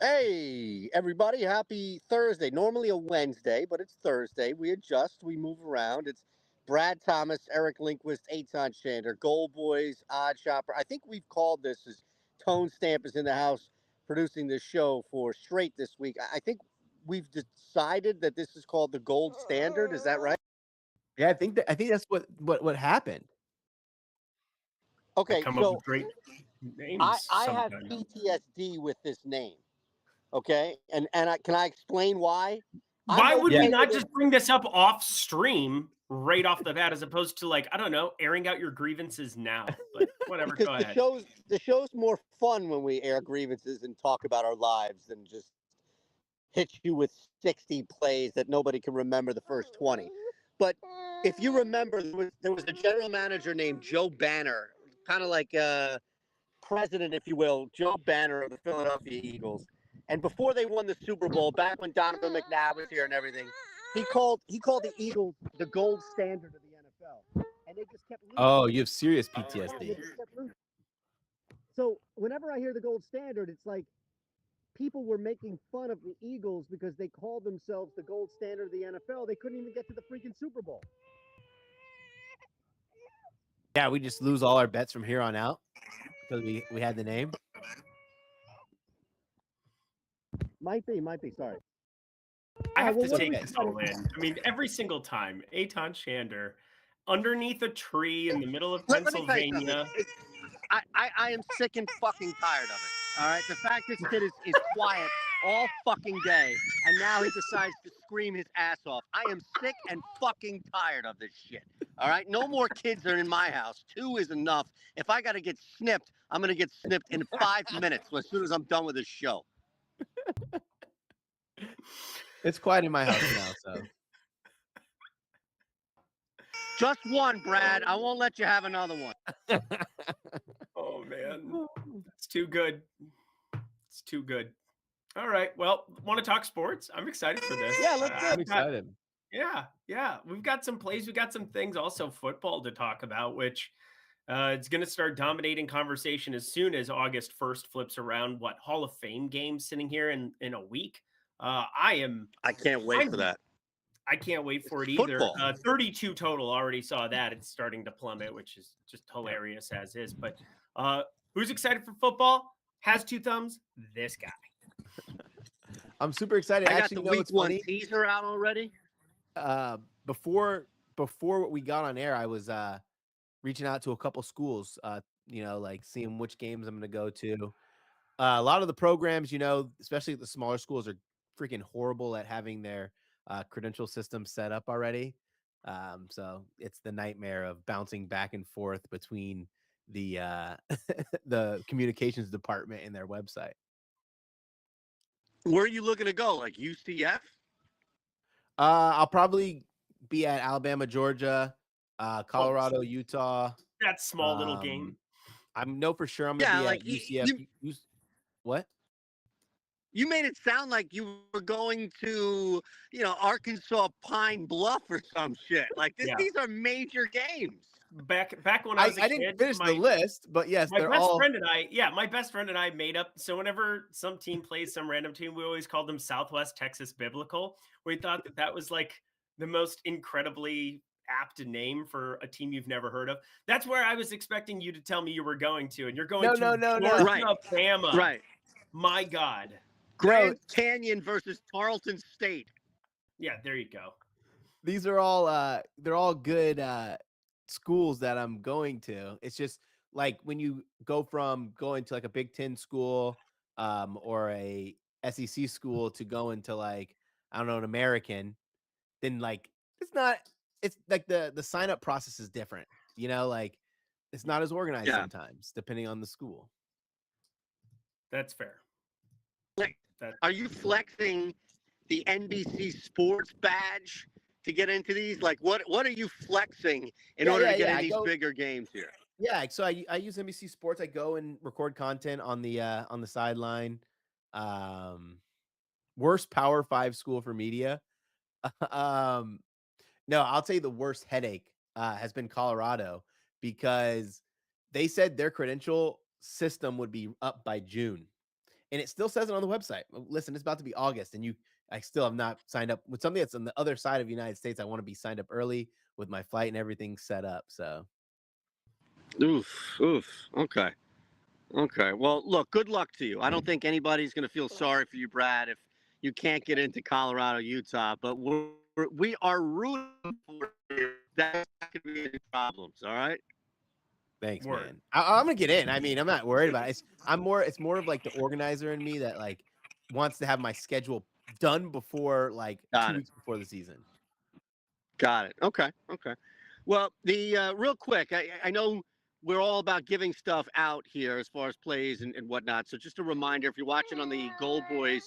Hey, everybody, happy Thursday. Normally a Wednesday, but it's Thursday. We adjust, we move around. It's Brad Thomas, Eric Linquist, Eytan Shander, GoldBoys, OddsShopper. I think we've called this as Tone Stamp is in the house producing this show for straight this week. I think we've decided that this is called the gold standard. Is that right? Yeah, I think that's what happened. I Okay, come up so with great I, names I have sometimes. PTSD with this name. Okay, can I explain why? I'm Why would okay we with not it. just bring this up off stream right off the bat, as opposed to, like, I don't know, airing out your grievances now? But whatever, Because go the ahead. show's more fun when we air grievances and talk about our lives than just hit you with 60 plays that nobody can remember the first 20. But if you remember, there was a general manager named Joe Banner, kind of like president, if you will, Joe Banner of the Philadelphia Eagles. And before they won the Super Bowl, back when Donovan McNabb was here and everything, he called the Eagles the gold standard of the NFL, and they just kept losing. Oh, you have serious Yeah, they PTSD. just kept losing. So whenever I hear the gold standard, it's like people were making fun of the Eagles because they called themselves the gold standard of the NFL. They couldn't even get to the freaking Super Bowl. Yeah, we just lose all our bets from here on out because we had the name. Might be. Sorry. I have to what take we this all in. I mean, every single time, Eytan Shander, underneath a tree in the middle of Let me tell you something. Pennsylvania. I am sick and fucking tired of it. All right, the fact this kid is quiet all fucking day, and now he decides to scream his ass off. I am sick and fucking tired of this shit. All right, no more kids are in my house. 2 is enough. If I got to get snipped, I'm gonna get snipped in 5 minutes as soon as I'm done with this show. It's quiet in my house now, so. Just one, Brad. I won't let you have another one. Oh, man. It's too good. It's too good. All right. Well, want to talk sports? I'm excited for this. Yeah, let's do it. I'm excited. Yeah. We've got some plays. We've got some things, also football to talk about, which it's going to start dominating conversation as soon as August 1st flips around. What, Hall of Fame game sitting here in a week? I can't wait for that. I can't wait for it either. Football. 32 total. Already saw that. It's starting to plummet, which is just hilarious as is. But who's excited for football? Has 2 thumbs? This guy. I'm super excited. I got Actually, the week 1 teaser out already. Before what we got on air, I was reaching out to a couple schools, like seeing which games I'm going to go to. A lot of the programs, especially the smaller schools, are freaking horrible at having their credential system set up already. So it's the nightmare of bouncing back and forth between the the communications department and their website. Where are you looking to go? Like UCF? I'll probably be at Alabama, Georgia, Colorado, Utah. That small little game. I know for sure I'm gonna be at UCF. What? You made it sound like you were going to, Arkansas Pine Bluff or some shit. Like these are major games. Back when I was a kid, didn't finish the list, but yes, my best friend and I made up. So whenever some team plays some random team, we always called them Southwest Texas Biblical. We thought that was like the most incredibly apt name for a team you've never heard of. That's where I was expecting you to tell me you were going to, and you're going to Georgia, right. Bama. Right. My God. Grand Canyon versus Tarleton State. Yeah, there you go. These are all they're all good schools that I'm going to. It's just like when you go from going to like a Big Ten school or a SEC school to going to like, I don't know, an American, then like it's like the sign up process is different, like it's not as organized sometimes depending on the school. That's fair. Are you flexing the NBC Sports badge to get into these? Like, what are you flexing in order to get in these bigger games here? Yeah, so I use NBC Sports. I go and record content on the sideline. Worst Power 5 school for media. No, I'll tell you the worst headache has been Colorado, because they said their credential system would be up by June. and it still says it on the website. Listen, it's about to be August, and I still have not signed up with something that's on the other side of the United States. I want to be signed up early with my flight and everything set up. So, Oof. Okay. Okay. Well, look, good luck to you. I don't think anybody's going to feel sorry for you, Brad, if you can't get into Colorado, Utah, but we are rooting for you. That's not going to be any problems. All right. thanks, Word. man. I'm gonna get in. I mean, I'm not worried about it. It's more of like the organizer in me that like wants to have my schedule done before like Got 2 it. weeks before the season. Got it. Okay. Okay. Well, the real quick, I know we're all about giving stuff out here as far as plays and whatnot. So just a reminder, if you're watching on the GoldBoys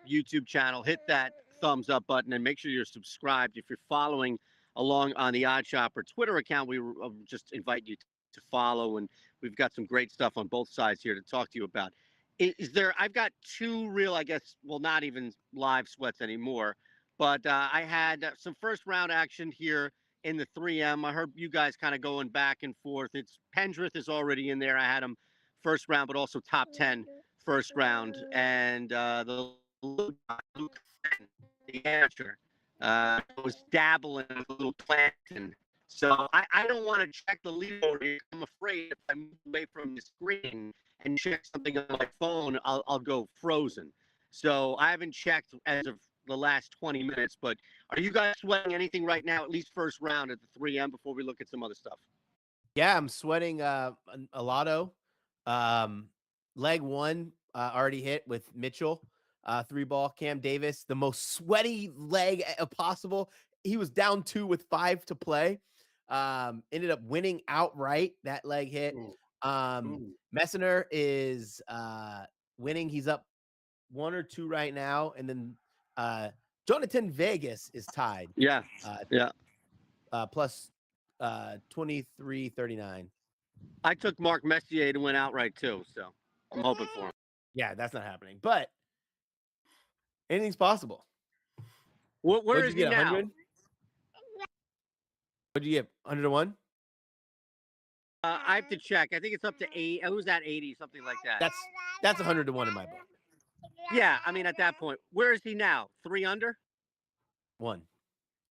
YouTube channel, hit that thumbs up button and make sure you're subscribed. If you're following along on the OddsShopper Twitter account, we just invite you to follow, and we've got some great stuff on both sides here to talk to you about. Is there? I've got two real, I guess, well, not even live sweats anymore, but I had some first round action here in the 3M. I heard you guys kind of going back and forth. It's Pendrith is already in there. I had him first round, but also top 10 first round, and the amateur was dabbling with a little planting. So I don't want to check the leaderboard here. I'm afraid if I move away from the screen and check something on my phone, I'll go frozen. So I haven't checked as of the last 20 minutes, but are you guys sweating anything right now, at least first round at the 3M before we look at some other stuff? Yeah, I'm sweating a lotto. Leg one already hit with Mitchell. 3-ball. Cam Davis, the most sweaty leg possible. He was down 2 with 5 to play. Ended up winning outright. That leg hit. Messner is winning. He's up 1 or 2 right now, and then Jonathan Vegas is tied. Yeah. Plus 23-39. I took Mark Messier to win outright too, so I'm hoping for him. Yeah, that's not happening, but anything's possible. Where is he now? 100? What'd you get? 101? I have to check. I think it's up to 8. It was at 80, something like that. That's 100-1 in my book. Yeah, I mean, at that point, where is he now? 3 under? 1.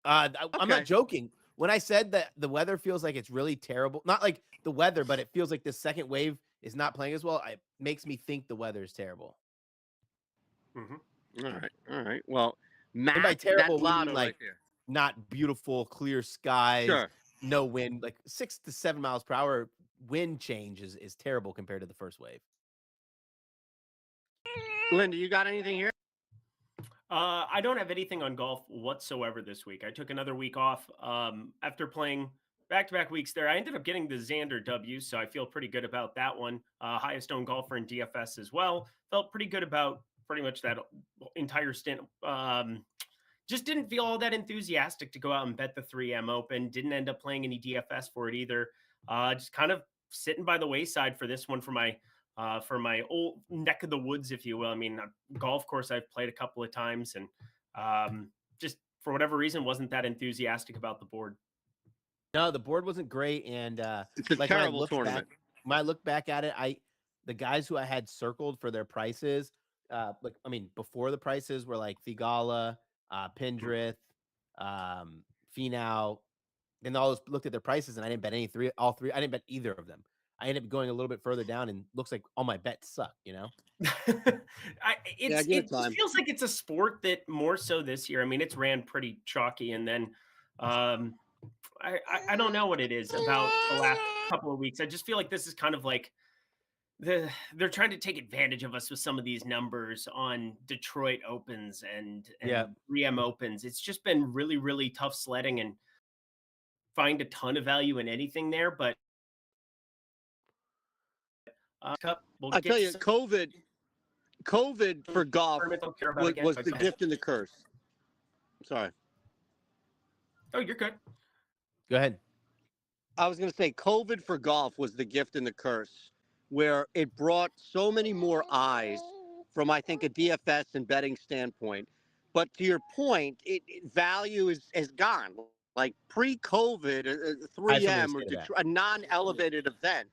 I'm Okay. not joking. When I said that the weather feels like it's really terrible, not like the weather, but it feels like this second wave is not playing as well, it makes me think the weather is terrible. All right. Well, Matt, and by terrible, that's we mean lotto like right there. not beautiful, clear skies, Sure. no wind, like 6 to 7 miles per hour wind change is terrible compared to the first wave. Linda, you got anything here? I don't have anything on golf whatsoever this week. I took another week off after playing back-to-back weeks there. I ended up getting the Xander W, so I feel pretty good about that one. Highest owned golfer in DFS as well. Felt pretty good about pretty much that entire stint. Just didn't feel all that enthusiastic to go out and bet the 3M Open. Didn't end up playing any DFS for it either. Just kind of sitting by the wayside for this one for my old neck of the woods, if you will. I mean, golf course I've played a couple of times, and just for whatever reason wasn't that enthusiastic about the board. No, the board wasn't great, and it's a terrible tournament. When I look back at it, the guys who I had circled for their prices, before the prices were like Thigala, Pendrith, Finau. Then all those looked at their prices, and I didn't bet all three. I didn't bet either of them. I ended up going a little bit further down, and looks like all my bets suck. You know, it feels like it's a sport that more so this year. I mean, it's ran pretty chalky, and then I don't know what it is about the last couple of weeks. I just feel like this is kind of like they're trying to take advantage of us with some of these numbers on Detroit Opens and 3M Opens. It's just been really, really tough sledding and find a ton of value in anything there, but I tell you, COVID for golf was the gift and the curse. Sorry. Oh, you're good. Go ahead. I was going to say COVID for golf was the gift and the curse, where it brought so many more eyes from, I think, a DFS and betting standpoint. But to your point, value is gone. Like pre-COVID, 3M or a non-elevated event,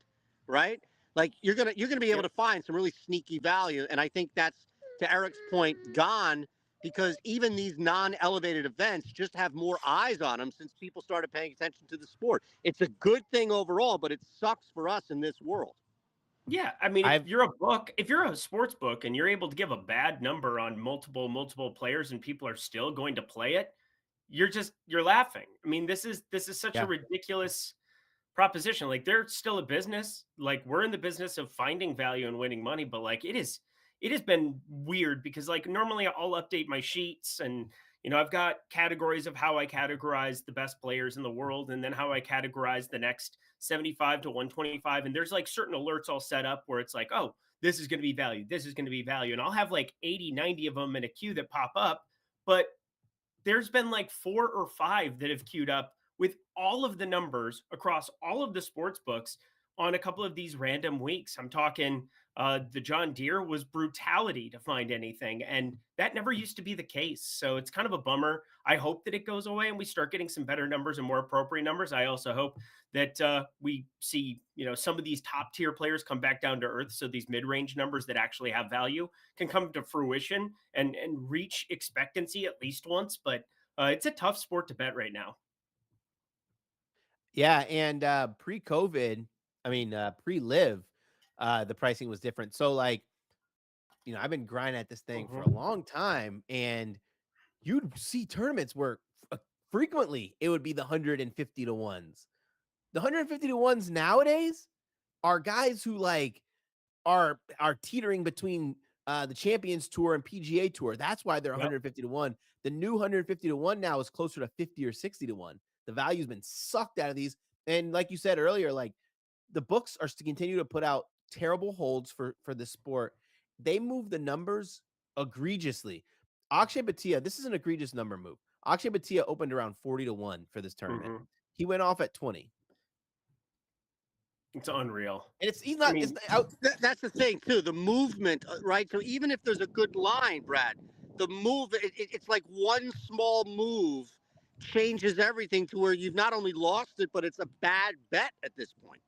right? Like you're gonna be able to find some really sneaky value, and I think that's, to Eric's point, gone because even these non-elevated events just have more eyes on them since people started paying attention to the sport. It's a good thing overall, but it sucks for us in this world. Yeah, I mean, I've if you're a sports book and you're able to give a bad number on multiple players and people are still going to play it, you're laughing. I mean, this is such a yeah. ridiculous proposition. Like they're still a business. Like we're in the business of finding value and winning money, but like it has been weird because like normally I'll update my sheets and I've got categories of how I categorize the best players in the world and then how I categorize the next 75 to 125 and there's like certain alerts all set up where it's like, "Oh, this is going to be value. This is going to be value." And I'll have like 80, 90 of them in a queue that pop up, but there's been like 4 or 5 that have queued up with all of the numbers across all of the sports books on a couple of these random weeks. I'm talking the John Deere was brutality to find anything, and that never used to be the case. So it's kind of a bummer. I hope that it goes away and we start getting some better numbers and more appropriate numbers. I also hope that we see some of these top tier players come back down to earth, so these mid range numbers that actually have value can come to fruition and reach expectancy at least once. But it's a tough sport to bet right now. Yeah, and pre-COVID, I mean pre-live, the pricing was different. So like, I've been grinding at this thing for a long time, and you'd see tournaments where frequently it would be the 150 to ones. The 150 to ones nowadays are guys who like are teetering between the Champions Tour and PGA Tour. That's why they're Yep. 150 to 1. The new 150 to 1 now is closer to 50 or 60 to 1. The value's been sucked out of these. And like you said earlier, like the books are to continue to put out terrible holds for the sport. They move the numbers egregiously. Akshay Bhatia, this is an egregious number move. Akshay Bhatia opened around 40 to 1 for this tournament. He went off at 20. It's unreal. And he's not, it's out. That's the thing too, the movement, right? So even if there's a good line, Brad, the move, it's like one small move changes everything to where you've not only lost it, but it's a bad bet at this point.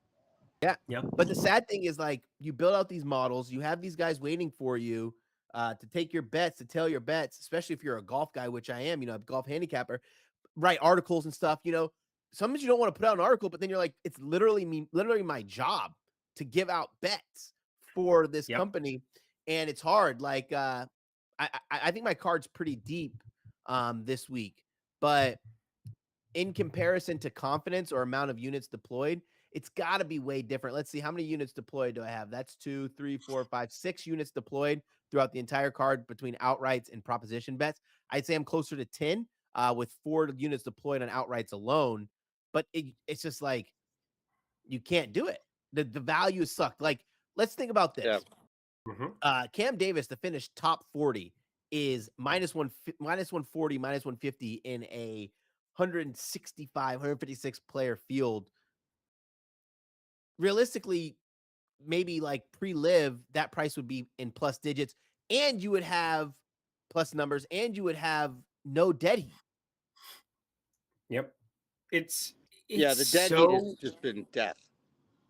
Yeah. Yep. But the sad thing is, like, you build out these models, you have these guys waiting for you to take your bets, to tell your bets, especially if you're a golf guy, which I am, a golf handicapper, write articles and stuff. Sometimes you don't want to put out an article, but then you're like, it's literally my job to give out bets for this company. And it's hard. Like, I think my card's pretty deep this week, but in comparison to confidence or amount of units deployed, it's got to be way different. Let's see, how many units deployed do I have? That's 2, 3, 4, 5, 6 units deployed throughout the entire card between outrights and proposition bets. I'd say I'm closer to 10 with 4 units deployed on outrights alone. But it's just like, you can't do it. The value sucked. Like, let's think about this. Yeah. Cam Davis, to finish top 40, is minus 140, minus 150 in a 165, 156 player field. Realistically, maybe like pre-live, that price would be in plus digits, and you would have plus numbers, and you would have no dead heat. Yep. It's the dead heat has just been death.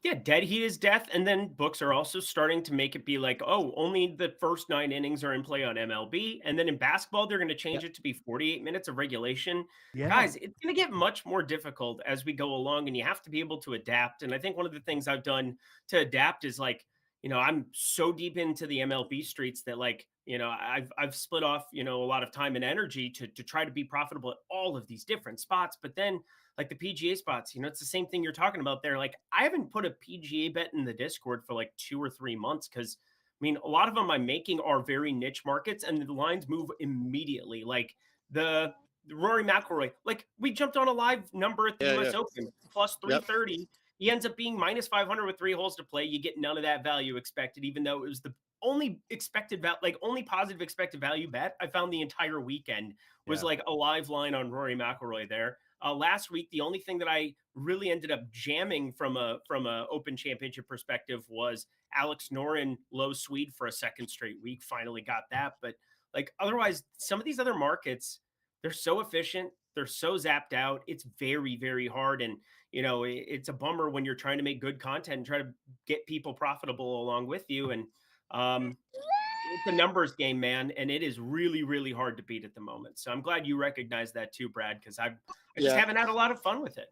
Yeah, dead heat is death. And then books are also starting to make it be like, oh, only the first 9 innings are in play on MLB. And then in basketball, they're going to change it to be 48 minutes of regulation. Yeah. Guys, it's going to get much more difficult as we go along, and you have to be able to adapt. And I think one of the things I've done to adapt is like, I'm so deep into the MLB streets that like, I've split off, a lot of time and energy to try to be profitable at all of these different spots. But then like the PGA spots, it's the same thing you're talking about there. Like I haven't put a PGA bet in the Discord for like 2 or 3 months because I mean, a lot of them I'm making are very niche markets and the lines move immediately. Like the Rory McIlroy, like we jumped on a live number at the US Open plus 330. Yep. He ends up being minus 500 with 3 holes to play. You get none of that value expected, even though it was the only expected only positive expected value bet I found the entire weekend was like a live line on Rory McIlroy there. Last week, the only thing that I really ended up jamming from a Open Championship perspective was Alex Noren low Swede for a second straight week. Finally got that, but like otherwise, some of these other markets, they're so efficient. they're so zapped out. It's very, very hard. And, it's a bummer when you're trying to make good content and try to get people profitable along with you. And it's a numbers game, man. And it is really, really hard to beat at the moment. So I'm glad you recognize that too, Brad, because I just Yeah. haven't had a lot of fun with it.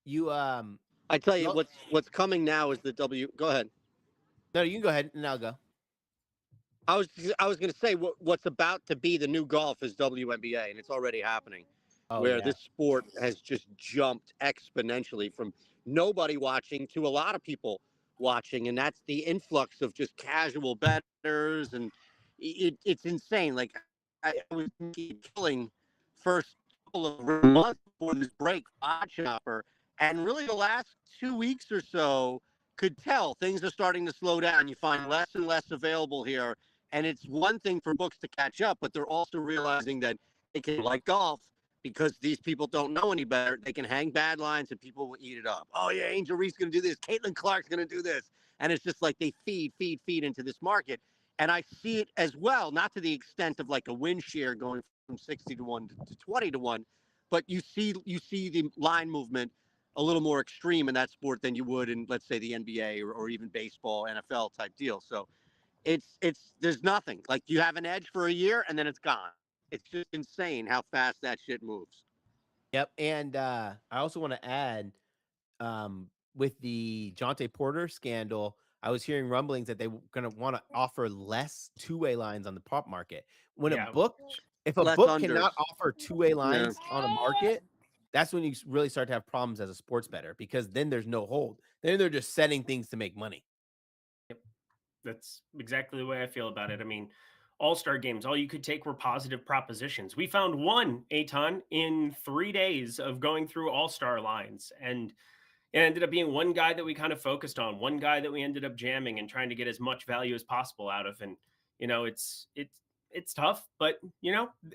You I tell you, what's coming now is the W. Go ahead. No, you can go ahead and I'll go. I was going to say what's about to be the new golf is WNBA, and it's already happening. Where this sport has just jumped exponentially from nobody watching to a lot of people watching, and that's the influx of just casual bettors, and it's insane. Like I was killing first couple of months before this break, OddsShopper, and really the last 2 weeks or so could tell things are starting to slow down. You find less and less available here, and it's one thing for books to catch up, but they're also realizing that they can, like golf, because these people don't know any better. They can hang bad lines and people will eat it up. Oh, yeah, Angel Reese's going to do this. Caitlin Clark's going to do this. And it's just like they feed into this market. And I see it as well, not to the extent of like a win share going from 60 to 1 to 20 to 1, but you see the line movement a little more extreme in that sport than you would in, let's say, the NBA or even baseball, NFL type deal. So there's nothing. Like you have an edge for a year and then it's gone. It's just insane how fast that shit moves. Yep. And I also want to add, with the Jonte Porter scandal, I was hearing rumblings that they were going to want to offer less two-way lines on the prop market. When Yeah. if a Less book unders. cannot offer two-way lines on a market, that's when you really start to have problems as a sports bettor, because then there's no hold. Then they're just setting things to make money. Yep. That's exactly the way I feel about it. I mean, all-star games, all you could take were positive propositions. We found one, Eytan, in 3 days of going through all-star lines. And it ended up being one guy that we kind of focused on, one guy that we ended up jamming and trying to get as much value as possible out of. And, it's tough, but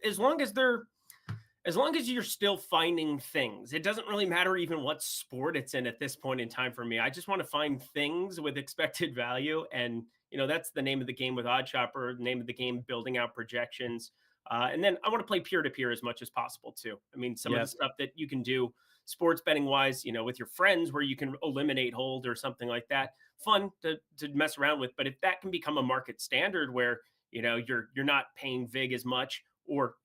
as long as you're still finding things, it doesn't really matter even what sport it's in at this point in time for me. I just want to find things with expected value. And, that's the name of the game with OddsShopper, the name of the game, building out projections. And then I want to play peer-to-peer as much as possible too. I mean, some of the stuff that you can do sports betting wise, with your friends where you can eliminate hold or something like that, fun to mess around with. But if that can become a market standard where, you're not paying VIG as much, or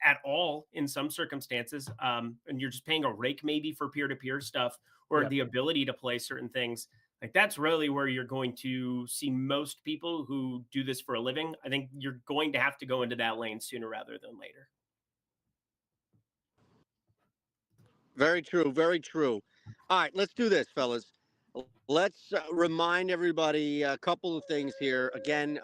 at all in some circumstances, and you're just paying a rake maybe for peer-to-peer stuff, or the ability to play certain things, like that's really where you're going to see most people who do this for a living. I think you're going to have to go into that lane sooner rather than later. Very true. Very true. All right, let's do this, fellas. Let's remind everybody a couple of things here. Again,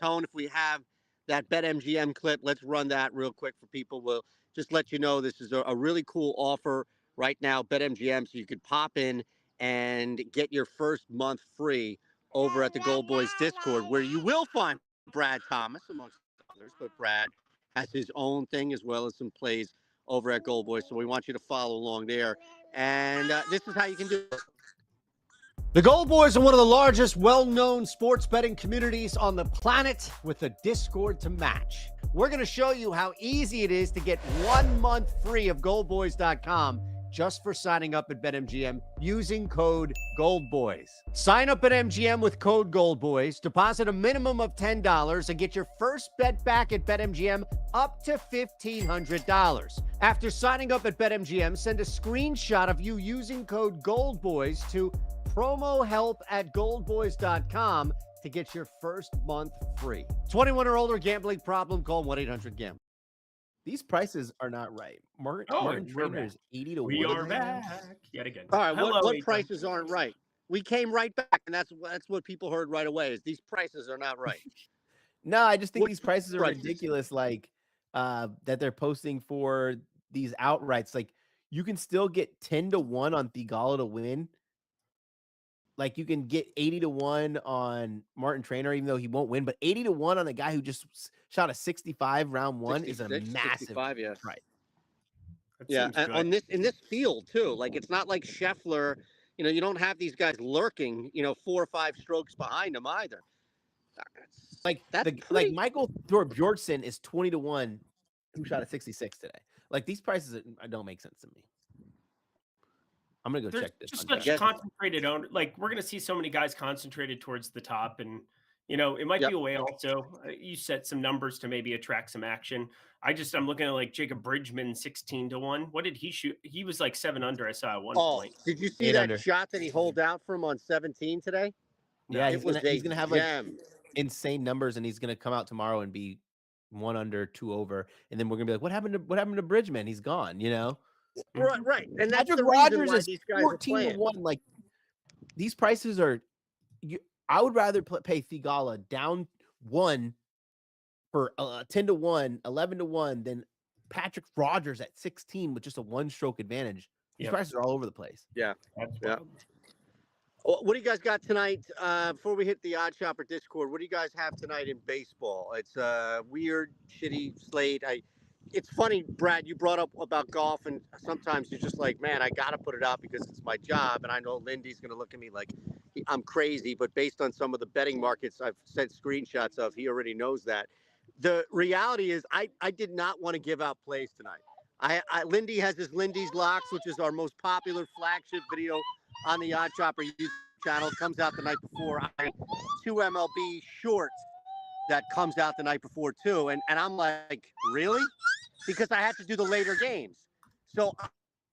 Tone, if we have that BetMGM clip, let's run that real quick for people. We'll just let you know this is a really cool offer right now, BetMGM, so you could pop in and get your first month free over at the GoldBoys Discord, where you will find Brad Thomas, amongst others, but Brad has his own thing as well as some plays over at GoldBoys, so we want you to follow along there. And this is how you can do it. The GoldBoys are one of the largest, well-known sports betting communities on the planet, with a Discord to match. We're going to show you how easy it is to get 1 month free of GoldBoys.com just for signing up at BetMGM using code GoldBoys. Sign up at MGM with code GoldBoys, deposit a minimum of $10, and get your first bet back at BetMGM up to $1,500. After signing up at BetMGM, send a screenshot of you using code GoldBoys to promohelp@goldboys.com to get your first month free. 21 or older, gambling problem, call 1-800-GAMBLE. These prices are not right. Martin Trainer is 80 to 1. We are back yet again. All right, Hello, what Eytan. prices aren't right? We came right back, and that's what people heard right away, is these prices are not right. No, I just think What these prices are prices? ridiculous. Like that they're posting for these outrights. Like you can still get 10 to 1 on Thigala to win. Like you can get 80 to 1 on Martin Trainer, even though he won't win, but 80 to 1 on the guy who just shot a 65 round one is a 66, massive 65, yeah. price. That Yeah, seems and good. in this field too. Like it's not like Scheffler. You don't have these guys lurking. 4 or 5 strokes behind them either. Like that's like Michael Thorbjornsen is 20 to 1, who shot a 66 today. Like these prices don't make sense to me. I'm gonna go There's check this. just on such concentrated owner. Like we're gonna see so many guys concentrated towards the top, and it might be a way also. You set some numbers to maybe attract some action. I'm looking at like Jacob Bridgman 16-1. What did he shoot? He was like 7 under. I saw at one point. Did you see 8 that under. shot that he holed out from on 17 today? Yeah, It was he's gonna have like gem. insane numbers, and he's gonna come out tomorrow and be 1 under, 2 over, and then we're gonna be like, what happened to Bridgman? He's gone. Right. And that's Patrick the reason Rogers why is these guys are 14-1. playing. Like these prices are. I would rather pay Thigala down 1 for 10-1, 11-1 than Patrick Rogers at 16 with just a 1-stroke advantage. These prices are all over the place. Yeah. Yeah. What do you guys got tonight? Before we hit the OddsShopper Discord, what do you guys have tonight in baseball? It's a weird, shitty slate. It's funny, Brad, you brought up about golf, and sometimes you're just like, man, I got to put it out because it's my job. And I know Lindy's going to look at me like I'm crazy, but based on some of the betting markets I've sent screenshots of, he already knows that. The reality is I did not want to give out plays tonight. Lindy has his Lindy's Locks, which is our most popular flagship video on the OddsShopper YouTube channel. It comes out the night before. 2 MLB shorts that comes out the night before too. And I'm like, really? Because I had to do the later games. So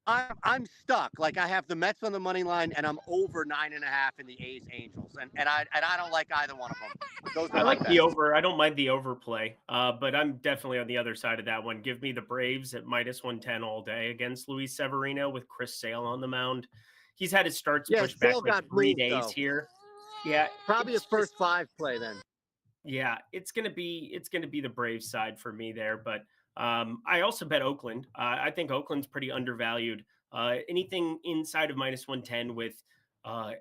I'm stuck. Like I have the Mets on the money line and I'm over 9.5 in the A's Angels. And I don't like either one of them. I like the over. I don't mind the overplay, but I'm definitely on the other side of that one. Give me the Braves at -110 all day against Luis Severino with Chris Sale on the mound. He's had his starts pushed back like 3 days here. Yeah, probably his first 5 play then. Yeah, it's gonna be the Braves side for me there, but I also bet Oakland. I think Oakland's pretty undervalued. Anything inside of -110 with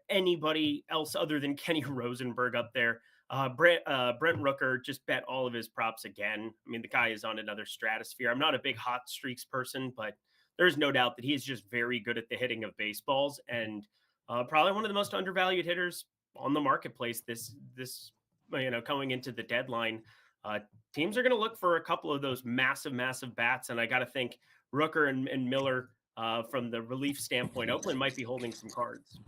anybody else other than Kenny Rosenberg up there. Brent Rooker just bet all of his props again. I mean, the guy is on another stratosphere. I'm not a big hot streaks person, but there's no doubt that he is just very good at the hitting of baseballs and probably one of the most undervalued hitters on the marketplace this coming into the deadline. Teams are going to look for a couple of those massive bats, and I got to think Rooker and Miller from the relief standpoint, Oakland might be holding some cards.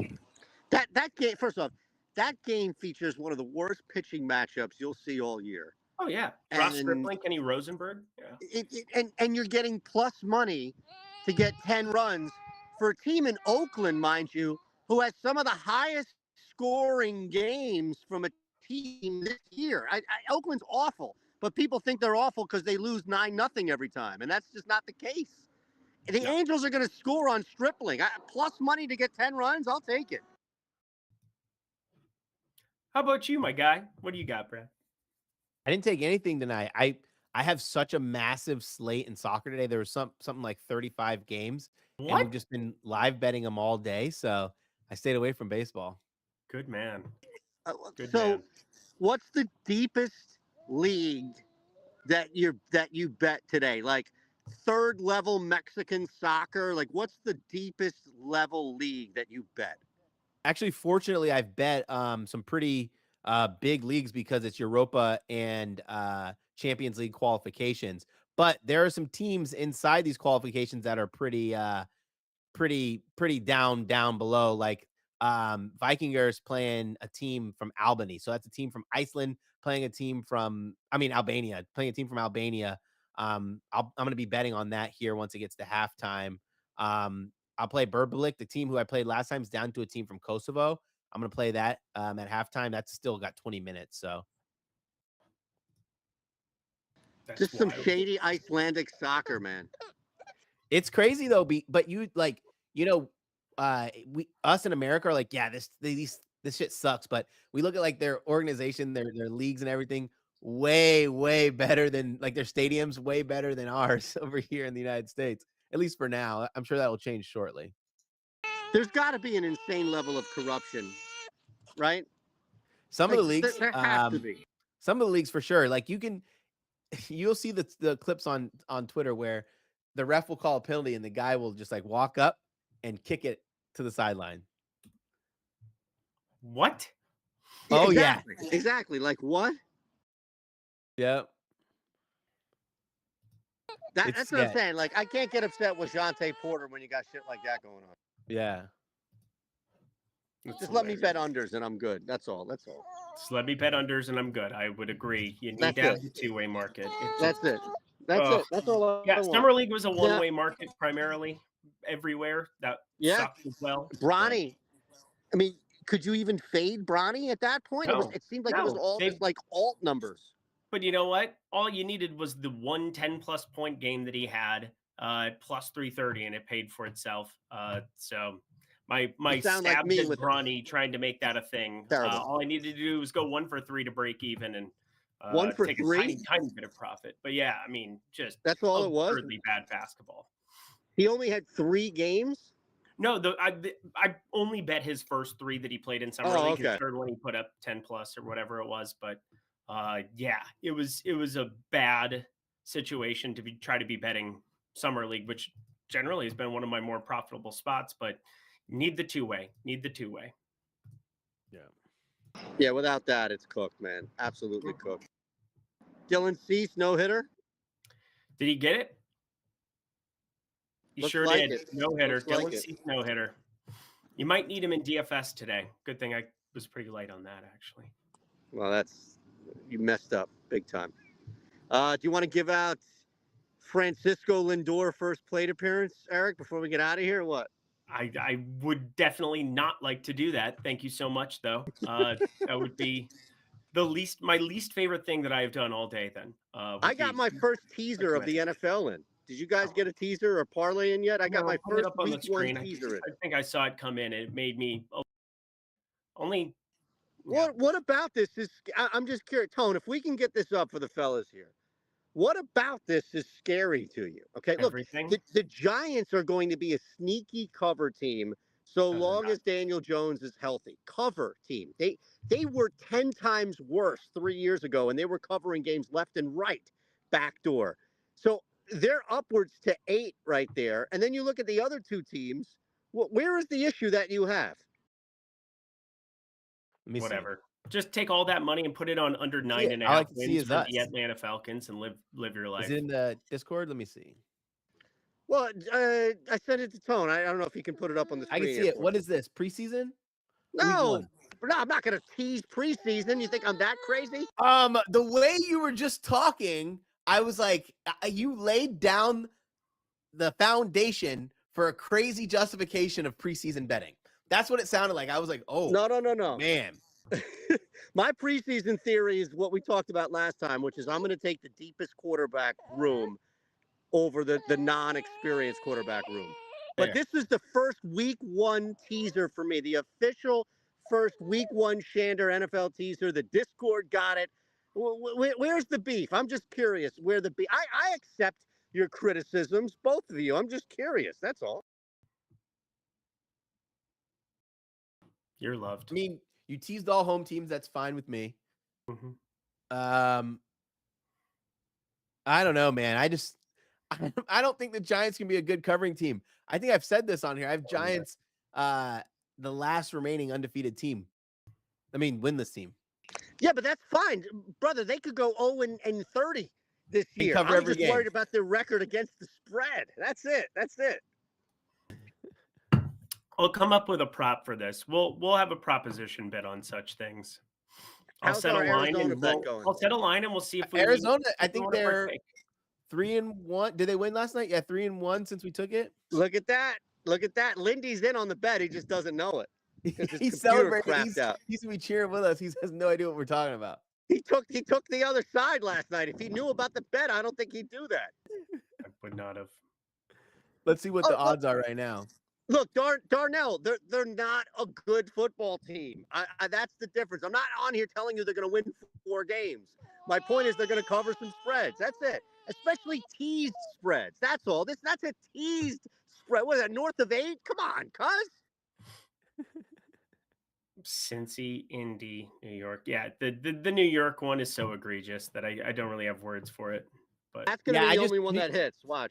That game, first off, that game features one of the worst pitching matchups you'll see all year. Oh yeah, Ross Stripling, Kenny Rosenberg. Yeah, and you're getting plus money to get 10 runs for a team in Oakland, mind you, who has some of the highest scoring games from a team this year. Oakland's awful, but people think they're awful because they lose 9-0 every time, and that's just not the case. The Angels are going to score on Stripling. Plus money to get 10 runs, I'll take it. How about you, my guy? What do you got, Brad? I didn't take anything tonight. I have such a massive slate in soccer today. There was something like 35 games. What? And we've just been live betting them all day, so I stayed away from baseball. Good man. What's the deepest league that you bet today? Like third level Mexican soccer? Like what's the deepest level league that you bet? Actually, fortunately, I've bet some pretty big leagues because it's Europa and Champions League qualifications. But there are some teams inside these qualifications that are pretty down below. Like Vikingers playing a team from Albany, so that's a team from Iceland playing a team from Albania, playing a team from Albania. I'm going to be betting on that here once it gets to halftime. I'll play Burbalik, the team who I played last time is down to a team from Kosovo. I'm going to play that at halftime. That's still got 20 minutes. So that's just some wild. shady Icelandic soccer, man. It's crazy though. But you like, us in America are like, yeah, this shit sucks. But we look at like their organization, their leagues and everything way better than like their stadiums, way better than ours over here in the United States. At least for now. I'm sure that will change shortly. There's got to be an insane level of corruption, right? Some of the leagues, there has to be. Some of the leagues for sure. Like you'll see the clips on Twitter where the ref will call a penalty and the guy will just like walk up and kick it to the sideline. What? Oh exactly. yeah, exactly. Like what? Yep. That's what I'm saying. Like, I can't get upset with Jonte Porter when you got shit like that going on. Yeah. Just let me bet unders and I'm good. That's all. That's all. Just let me bet unders and I'm good. I would agree. You need That's to have it. the two-way market. That's it. That's it. That's all I Yeah, want. Summer League was a one-way market primarily everywhere. That sucked as well. Bronny. I mean, could you even fade Bronny at that point? No. It seemed like it was all just like alt numbers. But you know what? All you needed was the 1 10-plus point game that he had, plus 330, and it paid for itself. So my stabs like me at with Bronny trying to make that a thing. All I needed to do was go 1 for 3 to break even and 1 for take 3? a tiny bit of profit. But yeah, I mean, just that's all it was. Absurdly bad basketball. He only had 3 games. No, I only bet his first 3 that he played in Summer League. His third one he put up 10 plus or whatever it was, but yeah, it was a bad situation to try to be betting Summer League, which generally has been one of my more profitable spots, but need the two-way. Yeah, without that, it's cooked, man. Absolutely cooked. Dylan Cease, no hitter. Did he get it? He Looks sure like did. it. No hitter. Looks like Dylan Cease, no hitter. You might need him in DFS today. Good thing I was pretty light on that, actually. Well, you messed up big time. Do you want to give out Francisco Lindor first plate appearance, Eric, before we get out of here, or what? I would definitely not like to do that. Thank you so much, though. That would be my least favorite thing that I have done all day. Then I got my first teaser of the NFL in. Did you guys get a teaser or parlay in yet? I got my first week 1 teaser in. I think I saw it come in. It made me only. What about this? I'm just curious, Tone. If we can get this up for the fellas here, what about this is scary to you? Okay, look, the Giants are going to be a sneaky cover team so long as Daniel Jones is healthy. Cover team. They were 10 times worse 3 years ago, and they were covering games left and right, backdoor. So they're upwards to 8 right there. And then you look at the other 2 teams. Where is the issue that you have? Whatever. Just take all that money and put it on under 9.5 wins for the Atlanta Falcons and live your life. Is it in the Discord? Let me see. Well, I sent it to Tone. I don't know if he can put it up on the screen. I can see it. What is this? Preseason? No, I'm not going to tease preseason. You think I'm that crazy? The way you were just talking, I was like, you laid down the foundation for a crazy justification of preseason betting. That's what it sounded like. I was like, oh, no, man. My preseason theory is what we talked about last time, which is I'm going to take the deepest quarterback room over the non-experienced quarterback room. But this is the first week 1 teaser for me, the official first week 1 Shander NFL teaser. The Discord got it. Where's the beef? I'm just curious where the beef. I accept your criticisms, both of you. I'm just curious. That's all. You're loved. I mean, you teased all home teams. That's fine with me. Mm-hmm. I don't know, man. I don't think the Giants can be a good covering team. I think I've said this on here. I have Giants, the last remaining undefeated team. I mean, winless team. Yeah, but that's fine, brother. They could go 0-30 this year. I'm just worried about their record against the spread. That's it. I'll come up with a prop for this. We'll have a proposition bet on such things. I'll set a line and we'll see if we Arizona. I think they're 3-1. Did they win last night? Yeah, 3-1 since we took it. Look at that. Lindy's in on the bet. He just doesn't know it. He's celebrating. He's gonna be cheering with us. He has no idea what we're talking about. He took the other side last night. If he knew about the bet, I don't think he'd do that. I would not have. Let's see what the odds are right now. Look, Darnell, they're not a good football team. That's the difference. I'm not on here telling you they're going to win 4 games. My point is they're going to cover some spreads. That's it. Especially teased spreads. That's all. That's a teased spread. What is that, north of 8? Come on, cuz. Cincy, Indy, New York. Yeah, the New York one is so egregious that I don't really have words for it. But that's going to be the only one that hits. Watch.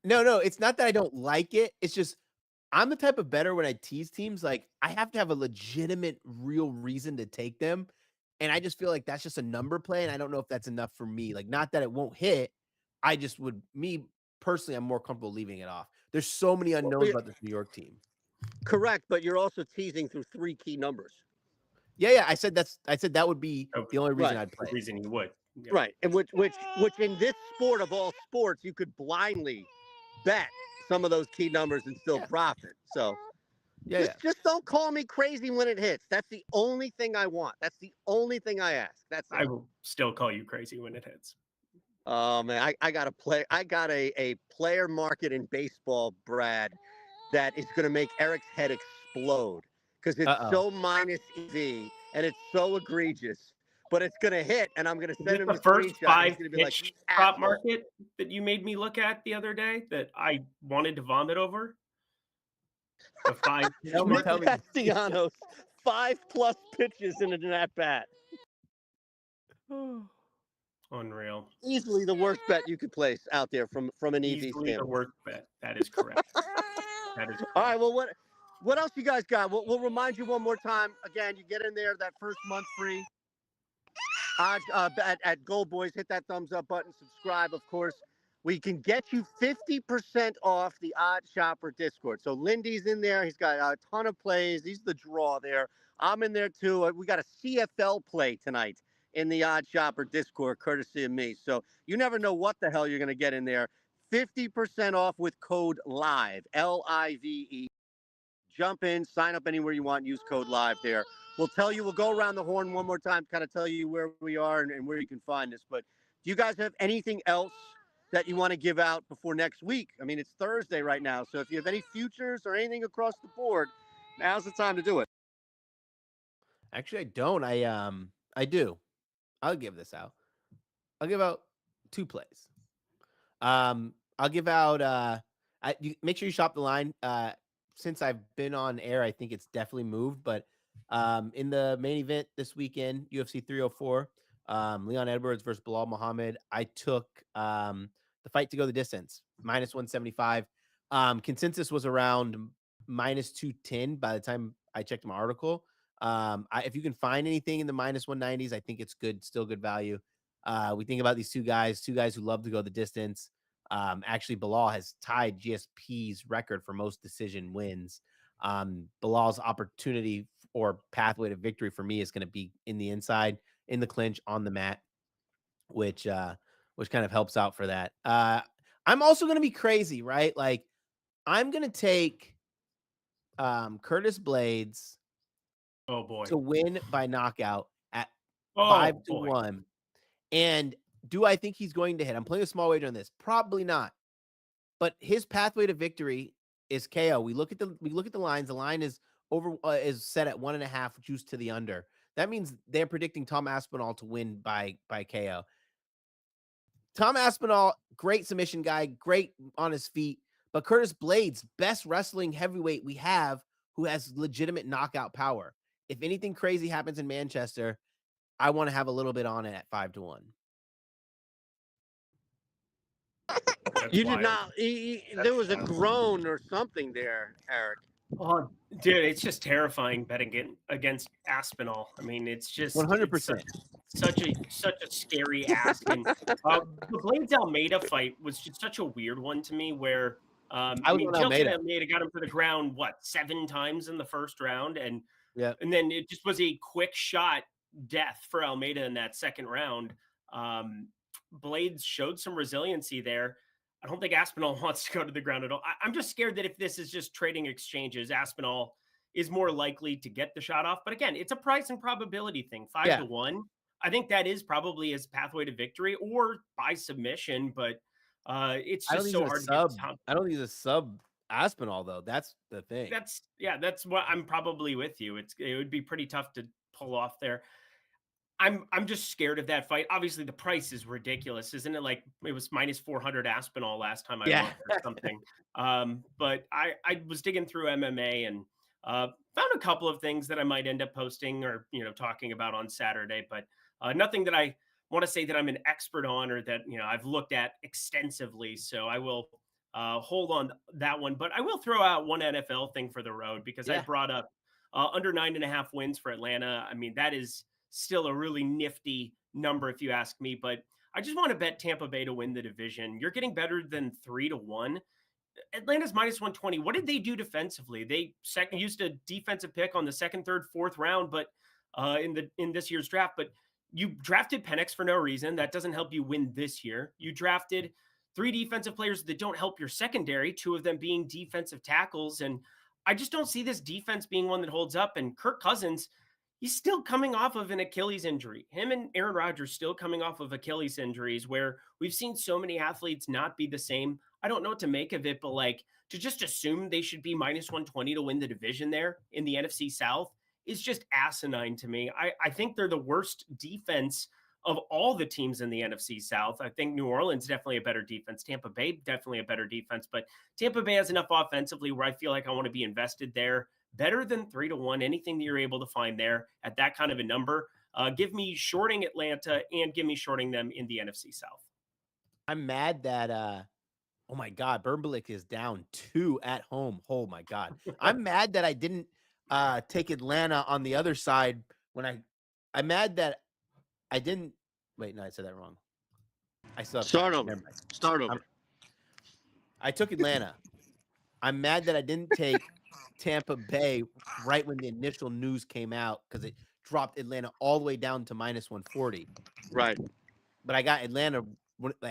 No, it's not that I don't like it. It's just I'm the type of bettor when I tease teams, like I have to have a legitimate, real reason to take them. And I just feel like that's just a number play. And I don't know if that's enough for me. Like, not that it won't hit. I just would, personally, I'm more comfortable leaving it off. There's so many unknowns about this New York team. Correct, but you're also teasing through 3 key numbers. Yeah. I said that would be the only reason Right. I'd play. The reason you would. Yeah. Right, and which in this sport of all sports, you could blindly bet some of those key numbers and still profit. So just don't call me crazy when it hits. That's the only thing I want. That's the only thing I ask. That's it. I will still call you crazy when it hits. Oh man, I got a player market in baseball, Brad, that is going to make Eric's head explode because it's so minus EV and it's so egregious. But it's going to hit, and I'm going to send him the first screenshot. 5 He's going to be like, pitch prop market that you made me look at the other day that I wanted to vomit over. The 5 pitch market. Castellanos, 5+ pitches in an at bat. Unreal. Easily the worst bet you could place out there from an EV Easily standpoint. the worst bet. That is correct. That is correct. All right. Well, what else you guys got? We'll remind you one more time. Again, you get in there that first month free. At GoldBoys, hit that thumbs up button. Subscribe, of course. We can get you 50% off the OddsShopper Discord. So Lindy's in there. He's got a ton of plays. He's the draw there. I'm in there too. We got a CFL play tonight in the OddsShopper Discord, courtesy of me. So you never know what the hell you're going to get in there. 50% off with code LIVE, LIVE. Jump in, sign up anywhere you want, use code LIVE there. We'll go around the horn one more time, kind of tell you where we are and where you can find us. But do you guys have anything else that you want to give out before next week? I mean, it's Thursday right now. So if you have any futures or anything across the board, now's the time to do it. Actually, I don't. I do. I'll give this out. I'll give out 2 plays. I'll give out make sure you shop the line. Since I've been on air, I think it's definitely moved, but in the main event this weekend, UFC 304, Leon Edwards versus Bilal Muhammad, I took the fight to go the distance, -175. Consensus was around -210 by the time I checked my article. If you can find anything in the -190s, I think it's good, still good value. We think about these two guys who love to go the distance. Actually, Bilal has tied GSP's record for most decision wins. Bilal's opportunity or pathway to victory for me is going to be in the inside, in the clinch, on the mat, which kind of helps out for that. I'm also going to be crazy, right? Like, I'm going to take Curtis Blades to win by knockout at 5-1. And do I think he's going to hit? I'm playing a small wager on this. Probably not. But his pathway to victory is KO. We look at the lines. The line is set at 1.5 juice to the under. That means they're predicting Tom Aspinall to win by KO. Tom Aspinall, great submission guy, great on his feet. But Curtis Blades, best wrestling heavyweight we have, who has legitimate knockout power. If anything crazy happens in Manchester, I want to have a little bit on it at 5-1. You did not. There was a groan or something there, Eric. Oh, dude, it's just terrifying betting against Aspinall. I mean, it's just 100%. Such a scary ask. And the Blades Almeida fight was just such a weird one to me. Where Almeida got him to the ground 7 times in the first round, and then it just was a quick shot death for Almeida in that second round. Blades showed some resiliency there. I don't think Aspinall wants to go to the ground at all. I'm just scared that if this is just trading exchanges, Aspinall is more likely to get the shot off. But again, it's a price and probability thing. 5-1. I think that is probably his pathway to victory or by submission. But it's just so hard to get. I don't think he's a sub Aspinall though. That's the thing. That's what I'm probably with you. It would be pretty tough to pull off there. I'm just scared of that fight. Obviously, the price is ridiculous, isn't it? Like it was -400 Aspinall last time I looked or something. But I was digging through MMA and found a couple of things that I might end up posting or talking about on Saturday. But nothing that I want to say that I'm an expert on or that I've looked at extensively. So I will hold on that one. But I will throw out one NFL thing for the road because I brought up under 9.5 wins for Atlanta. I mean, that is still a really nifty number if you ask me, but I just want to bet Tampa Bay to win the division. You're getting better than 3-1. Atlanta's minus 120. What did they do defensively? They used a defensive pick on the second, third, fourth round, but in this year's draft. But you drafted Penix for no reason. That doesn't help you win this year. You drafted 3 defensive players that don't help your secondary, 2 of them being defensive tackles. And I just don't see this defense being one that holds up. And Kirk Cousins, he's still coming off of an Achilles injury. Him and Aaron Rodgers still coming off of Achilles injuries, where we've seen so many athletes not be the same. I don't know what to make of it, but like to just assume they should be minus 120 to win the division there in the NFC South is just asinine to me. I think they're the worst defense of all the teams in the NFC South. I think New Orleans definitely a better defense. Tampa Bay definitely a better defense, but Tampa Bay has enough offensively where I feel like I want to be invested there. Better than 3-1, anything that you're able to find there at that kind of a number. Give me shorting Atlanta and give me shorting them in the NFC South. I'm mad that, oh my God, Bermbalik is down 2 at home. Oh my God. I'm mad that I didn't take Atlanta on the other side when I'm mad that I didn't. Wait, no, I said that wrong. I still have Start time. over. Never mind. Start over. I took Atlanta. I'm mad that I didn't take Tampa Bay right when the initial news came out because it dropped Atlanta all the way down to minus 140. Right. But I got Atlanta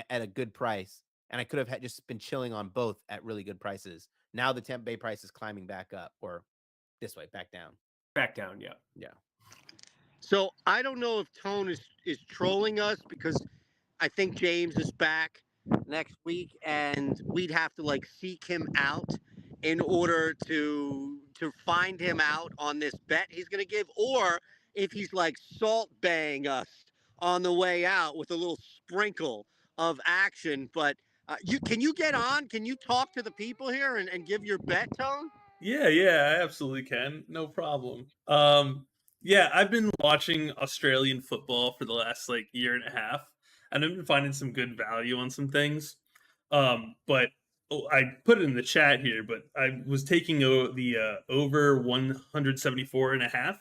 at a good price, and I could have just been chilling on both at really good prices. Now the Tampa Bay price is climbing back up, or this way, back down. Back down, yeah. Yeah. So I don't know if Tone is trolling us because I think James is back next week, and we'd have to like seek him out in order to find him out on this bet he's going to give, or if he's like salt baying us on the way out with a little sprinkle of action. But can you get on? Can you talk to the people here and give your bet, Tone? Yeah, I absolutely can. No problem. Yeah, I've been watching Australian football for the last like year and a half, and I've been finding some good value on some things. But I put it in the chat here, but I was taking the over 174.5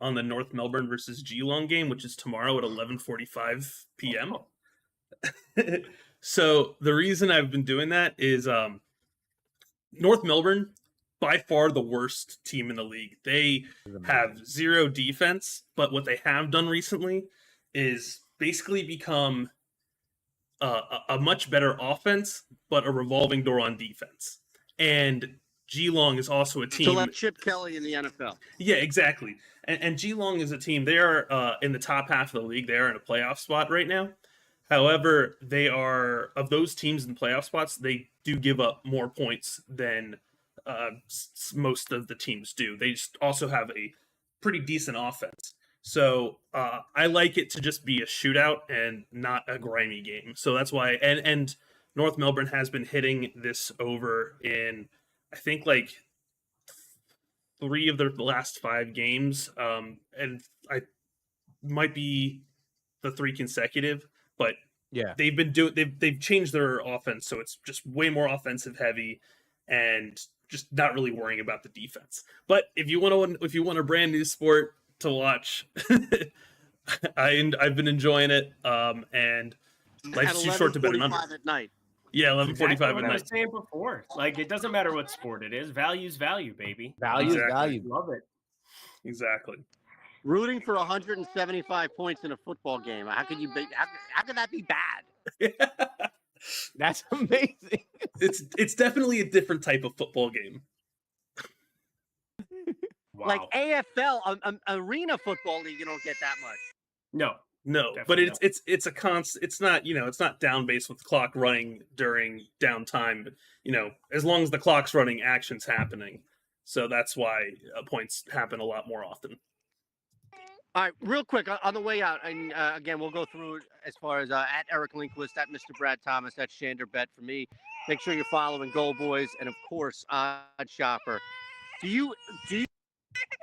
on the North Melbourne versus Geelong game, which is tomorrow at 11:45 p.m. So the reason I've been doing that is North Melbourne, by far the worst team in the league. They have 0 defense, but what they have done recently is basically become a much better offense, but a revolving door on defense. And Geelong is also a team. So like Chip Kelly in the NFL. Yeah, exactly. And Geelong is a team. They are in the top half of the league. They are in a playoff spot right now. However, they are, of those teams in playoff spots, they do give up more points than most of the teams do. They just also have a pretty decent offense. So I like it to just be a shootout and not a grimy game. So that's why, and North Melbourne has been hitting this over in, I think, like 3 of their last 5 games. And I might be the 3 consecutive, but Yeah. they've changed their offense. So it's just way more offensive heavy and just not really worrying about the defense. But if you want a brand new sport to watch, I've been enjoying it. And life's too short to bet an under. At night. Yeah, 11:45 Exactly at what I night. was saying before. Like, it doesn't matter what sport it is. Value's value, baby. Value, Exactly. value. Love it. Exactly. Rooting for 175 points in a football game. How could you be? How could that be bad? That's amazing. It's definitely a different type of football game. Wow. Like AFL, arena football league, you don't get that much. No. No, Definitely but not. it's a constant. It's not down base with the clock running during downtime. But, as long as the clock's running, action's happening. So that's why points happen a lot more often. All right, real quick on the way out, and again, we'll go through as far as at Eric Lindquist, at Mr. Brad Thomas, at shanderbets for me. Make sure you're following GoldBoys and of course OddsShopper.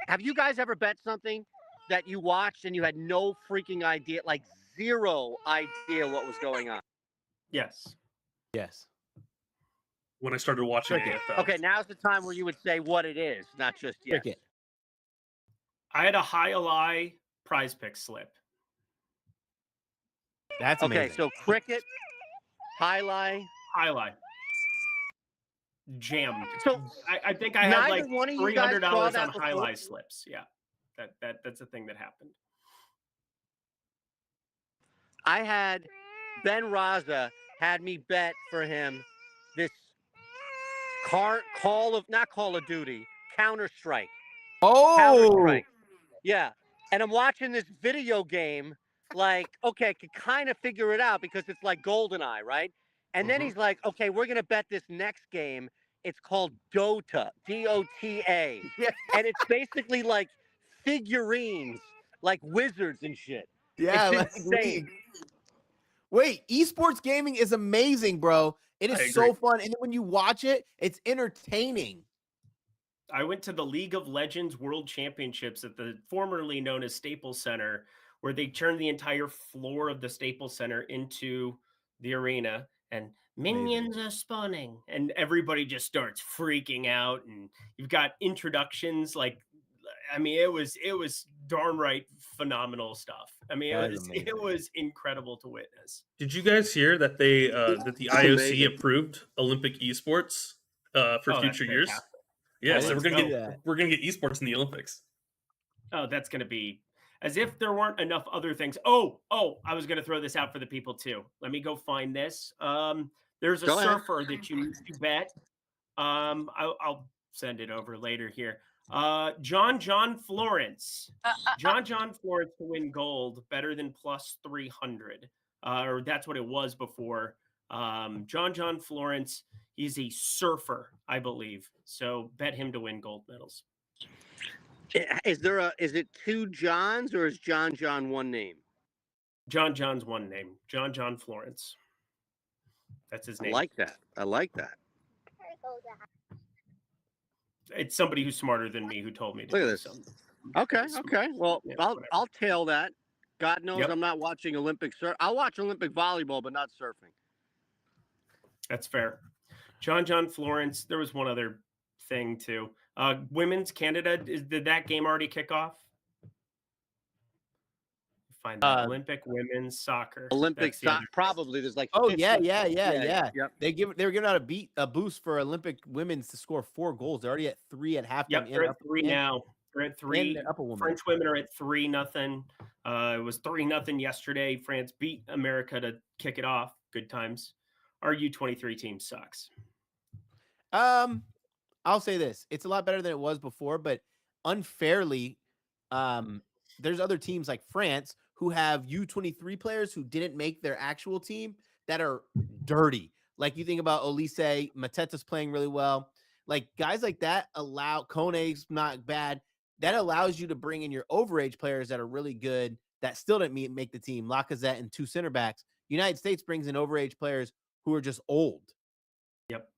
Have you guys ever bet something that you watched and you had no freaking idea, like 0 idea what was going on? Yes. Yes. When I started watching Cricket. AFL. Okay, now's the time where you would say what it is, not just yes. Cricket. I had a high-a-lie prize pick slip. That's Okay, amazing. so cricket, highlight. Highlight. Jammed. So I think I had like neither one of you guys $300 saw on that before? highlight slips. Yeah. That's a thing that happened. I had Ben Raza had me bet for him this not Call of Duty, Counter-Strike. Oh, Counter-Strike. Yeah. And I'm watching this video game, like, okay, I could kind of figure it out because it's like GoldenEye, right? And then he's like, okay, we're going to bet this next game. It's called Dota, D-O-T-A. Yeah. And it's basically like figurines, like wizards and shit. yeah. It's Like insane. League. Wait, esports gaming is amazing, bro. It I is so agree. fun, and then when you watch it, it's entertaining. I went to the League of Legends World Championships at the formerly known as Staples Center, where they turned the entire floor of the Staples Center into the arena, and minions are spawning, and everybody just starts freaking out, and you've got introductions like, I mean, it was darn right phenomenal stuff. I mean, That is it was incredible to witness. Did you guys hear that they that the That's IOC amazing. approved Olympic esports for Oh, that's future years? fantastic. Yeah, I so didn't see that. we're gonna get esports in the Olympics. Oh, that's going to be as if there weren't enough other things. Oh, I was going to throw this out for the people too. Let me go find this. There's a Go ahead. surfer that you need to bet. I'll send it over later here. John Florence. John Florence to win gold, better than plus 300. Or that's what it was before. John Florence. He's a surfer, I believe. So bet him to win gold medals. Is it two Johns or is John one name? John's one name. John Florence. That's his I name. like that. I like that. It's somebody who's smarter than me who told me to Look at do this. something. Okay. Well, Yeah, I'll whatever. I'll tail that. God knows Yep. I'm not watching Olympic surf. I'll watch Olympic volleyball, but not surfing. That's fair. John Florence. There was one other thing too. Women's Canada. Did that game already kick off? Find that Olympic women's soccer. Olympic That's the other- soccer. Probably there's like. Oh 50 yeah. Yep. They were giving out a boost for Olympic women's to score 4 goals. They're already at 3 at halftime. Yep, they're at 3 now. They're at 3. Up a woman. French women are at 3-0. It was 3-0 yesterday. France beat America to kick it off. Good times. Our U23 team sucks. I'll say this: it's a lot better than it was before, but unfairly, there's other teams like France who have U23 players who didn't make their actual team that are dirty. Like you think about Olise, Mateta's playing really well. Like guys like that Kone's not bad. That allows you to bring in your overage players that are really good that still didn't make the team. Lacazette and 2 center backs. United States brings in overage players who are just old. Yep.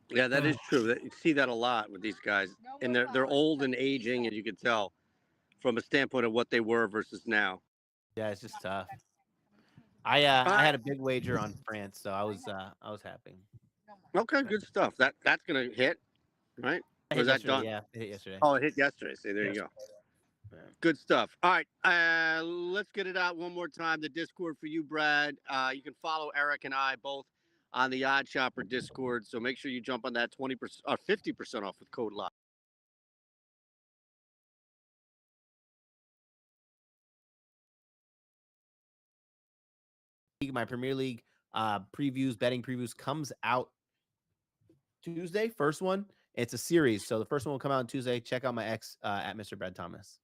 Yeah, that is true. You see that a lot with these guys, and they're old and aging, and you can tell from a standpoint of what they were versus now. Yeah, it's just tough. I had a big wager on France, so I was happy. Okay, good stuff. That's gonna hit, right? It Was hit that done? yesterday, yeah, it hit yesterday. Oh, it hit yesterday. See, there you go. Good stuff. All right, let's get it out one more time. The Discord for you, Brad. You can follow Eric and I both on the OddsShopper Discord. So make sure you jump on that 20% or 50% off with code LOCK. My Premier League betting previews comes out Tuesday. First one. It's a series, so the first one will come out on Tuesday. Check out my ex at mrbradthomas.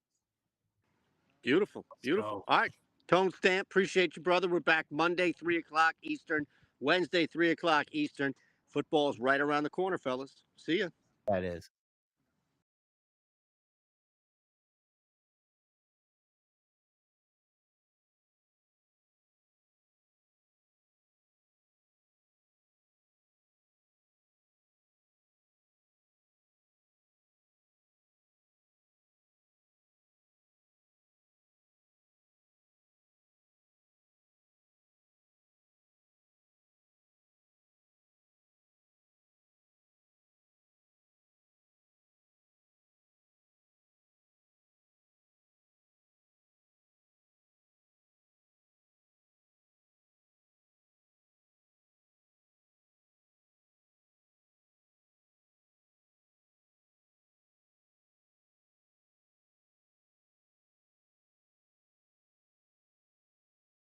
Beautiful. All right. Tone Stamp, appreciate you, brother. We're back Monday, 3 o'clock Eastern. Wednesday, 3 o'clock Eastern. Football's right around the corner, fellas. See ya. That is.